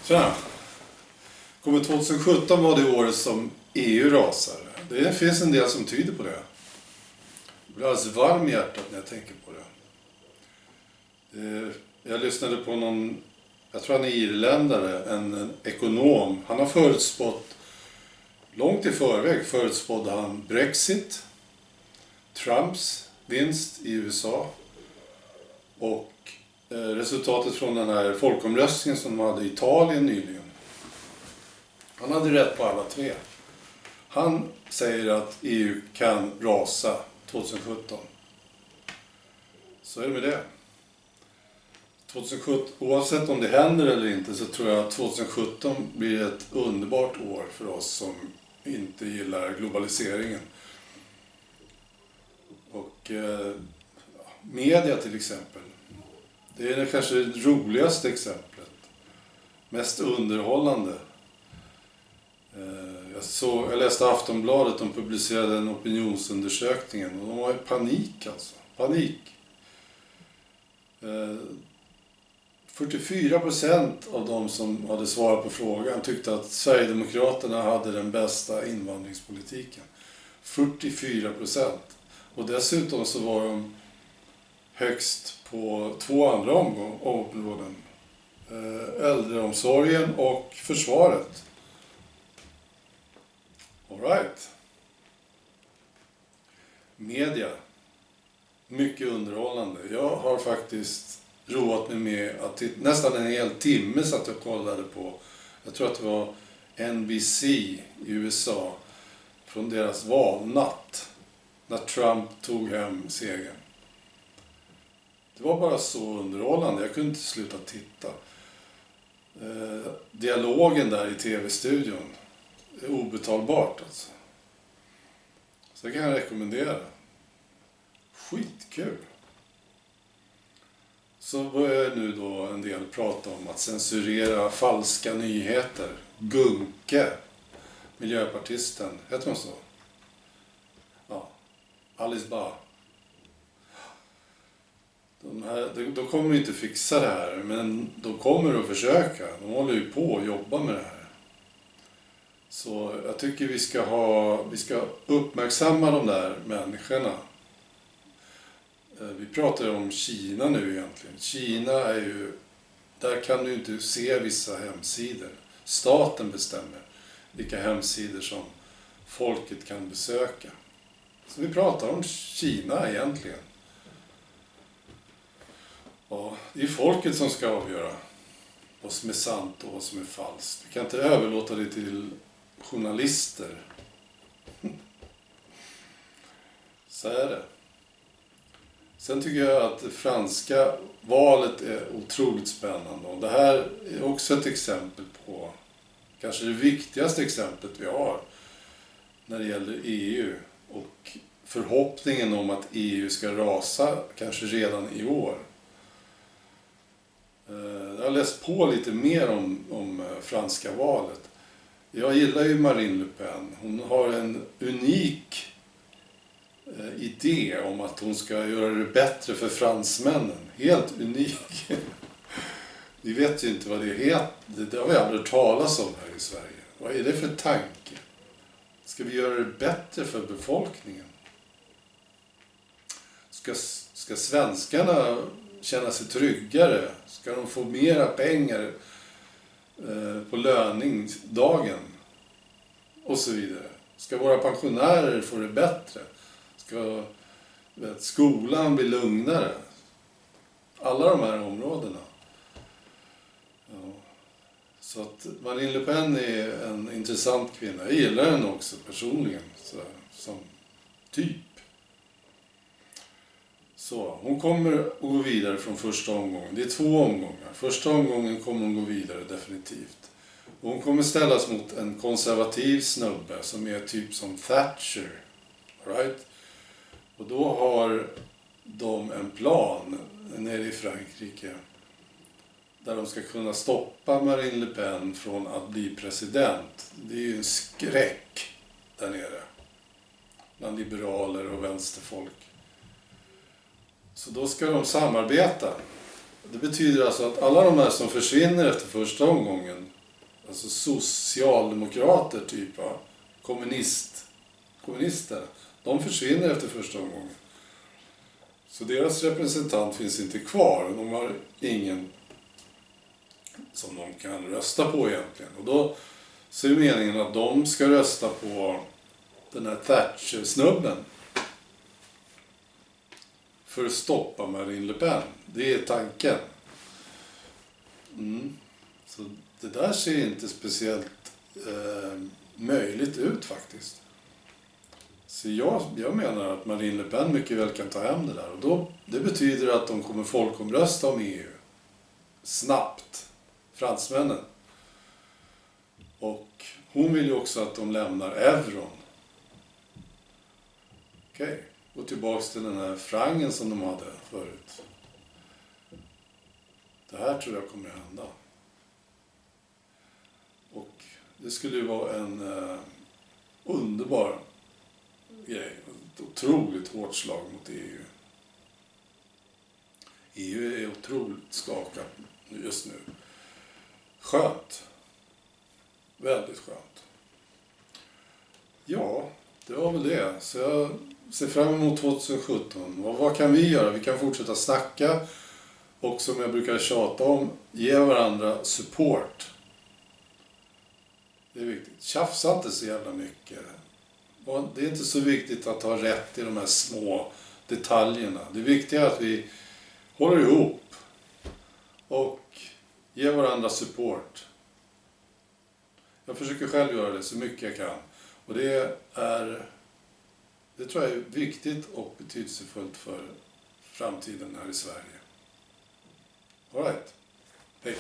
Tjena. Kommer 2017 var det året som EU rasade. Det finns en del som tyder på det. Jag blir alldeles varm i hjärtat när jag tänker på det. Jag lyssnade på någon, jag tror han är irländare, en ekonom. Han har förutspått, långt i förväg förutspådde han Brexit, Trumps vinst i USA och resultatet från den här folkomröstningen som de hade i Italien nyligen. Han hade rätt på alla tre. Han säger att EU kan rasa 2017. Så är det med det. 2017, oavsett om det händer eller inte, så tror jag att 2017 blir ett underbart år för oss som inte gillar globaliseringen. Och media till exempel. Det är det kanske det roligaste exemplet. Mest underhållande. Jag läste Aftonbladet, de publicerade en opinionsundersökningen och de var i panik alltså. Panik. 44% av de som hade svarat på frågan tyckte att Sverigedemokraterna hade den bästa invandringspolitiken. 44%. Och dessutom så var de högst på två andra områden. Äldreomsorgen och försvaret. All right. Media. Mycket underhållande. Jag har faktiskt roat mig med att nästan en hel timme satt jag och kollade på. Jag tror att det var NBC i USA. Från deras valnatt. När Trump tog hem segern. Det var bara så underhållande. Jag kunde inte sluta titta. Dialogen där i tv-studion är obetalbart alltså. Så det kan jag rekommendera. Skitkul. Så börjar nu då en del prata om att censurera falska nyheter. Gunke, miljöpartisten, heter hon så? Ja, Alice Bah. De kommer inte fixa det här, men de kommer att försöka. De håller ju på att jobba med det här. Så jag tycker vi ska uppmärksamma de där människorna. Vi pratar om Kina nu egentligen. Kina är ju, där kan du inte se vissa hemsidor. Staten bestämmer vilka hemsidor som folket kan besöka. Så vi pratar om Kina egentligen. Ja, det är folket som ska avgöra vad som är sant och vad som är falskt. Vi kan inte överlåta det till journalister. Så är det. Sen tycker jag att det franska valet är otroligt spännande. Och det här är också ett exempel på, kanske det viktigaste exemplet vi har när det gäller EU. Och förhoppningen om att EU ska rasa kanske redan i år. Jag har läst på lite mer om franska valet. Jag gillar ju Marine Le Pen. Hon har en unik idé om att hon ska göra det bättre för fransmännen. Helt unik. Vi vet ju inte vad det heter. Det har vi aldrig hört talas om här i Sverige. Vad är det för tanke? Ska vi göra det bättre för befolkningen? Ska svenskarna känna sig tryggare? Ska de få mera pengar på löningsdagen? Och så vidare. Ska våra pensionärer få det bättre? Ska skolan bli lugnare? Alla de här områdena. Ja. Så att Marine Le Pen är en intressant kvinna. Jag gillar henne också personligen. Som typ. Så, hon kommer att gå vidare från första omgången. Det är 2 omgångar. Första omgången kommer hon gå vidare definitivt. Och hon kommer ställas mot en konservativ snubbe som är typ som Thatcher. Right? Och då har de en plan nere i Frankrike där de ska kunna stoppa Marine Le Pen från att bli president. Det är ju en skräck där nere bland liberaler och vänsterfolk. Så då ska de samarbeta. Det betyder alltså att alla de här som försvinner efter första omgången alltså socialdemokrater typ, va? Kommunister, de försvinner efter första omgången. Så deras representant finns inte kvar. De har ingen som de kan rösta på egentligen. Och då så är meningen att de ska rösta på den här Thatcher-snubben för att stoppa Marine Le Pen. Det är tanken. Så det där ser inte speciellt möjligt ut faktiskt. Så jag menar att Marine Le Pen mycket väl kan ta hem det där. Och det betyder att de kommer folkomrösta om EU. Snabbt. Fransmännen. Och hon vill ju också att de lämnar euron. Okej. Och tillbaks till den här frangen som de hade förut. Det här tror jag kommer att hända. Och det skulle ju vara en underbar grej. Ett otroligt hårt slag mot EU. EU är otroligt skakat just nu. Skönt. Väldigt skönt. Ja, det var väl det. Så jag ser fram emot 2017. Vad kan vi göra? Vi kan fortsätta snacka. Och som jag brukar tjata om, ge varandra support. Det är viktigt. Tjafsa inte så jävla mycket. Det är inte så viktigt att ha rätt i de här små detaljerna. Det viktiga är att vi håller ihop och ger varandra support. Jag försöker själv göra det så mycket jag kan. Och det tror jag är viktigt och betydelsefullt för framtiden här i Sverige. All right. Hej.